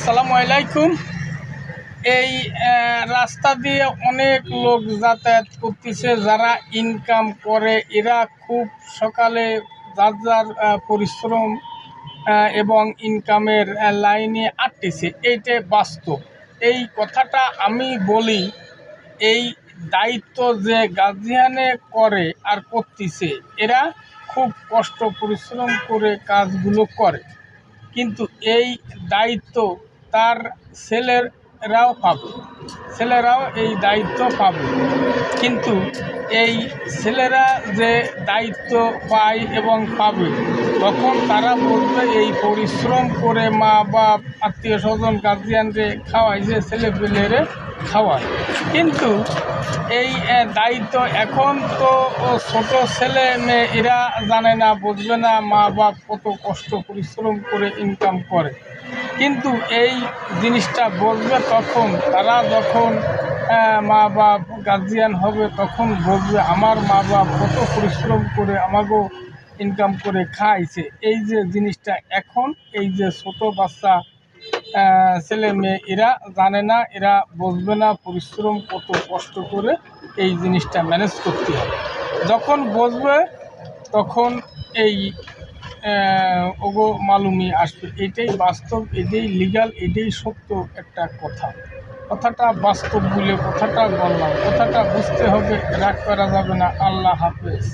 আসসালামু আলাইকুম। এই রাস্তা দিয়ে অনেক লোক যাতায়াত করতেছে, যারা ইনকাম করে এরা খুব সকালে যার যার পরিশ্রম এবং ইনকামের লাইনে আটতেছে। এইটা বাস্তব। এই কথাটা আমি বলি, এই দায়িত্ব যে গার্জিয়ানে করে আর করতেছে, এরা খুব কষ্ট পরিশ্রম করে কাজগুলো করে, কিন্তু এই দায়িত্ব তার ছেলেরাও এই দায়িত্ব পাবে। কিন্তু এই ছেলেরা যে দায়িত্ব পায় এবং পাবে, তখন তারা বলবে এই পরিশ্রম করে মা বাপ আত্মীয় স্বজন গার্জিয়ানরে খাওয়ায়, যে ছেলেপেলেরে খাওয়ায়। কিন্তু এই দায়িত্ব এখন তো ছোট ছেলে মেয়ে এরা জানে না, বুঝবে না মা বাপ কত কষ্ট পরিশ্রম করে ইনকাম করে। কিন্তু এই জিনিসটা বুঝবে তখন, তারা যখন মা বাপ গার্জিয়ান হবে, তখন বুঝবে আমার মা বাপ কত পরিশ্রম করে আমাকেও ইনকাম করে খাইছে। এই যে জিনিসটা এখন এই যে ছোট বাচ্চা ছেলে মেয়ে এরা জানে না, এরা বুঝবে না পরিশ্রম কত কষ্ট করে এই জিনিসটা ম্যানেজ করতে হবে। যখন বুঝবে তখন এই ওগো মালুমি আসবে। এটাই বাস্তব, এটাই লিগাল, এটাই সত্য একটা কথাটা বাস্তব বলে কথাটা বললাম। কথাটা বুঝতে হবে, রাগ করা যাবে না। আল্লাহ হাফেজ।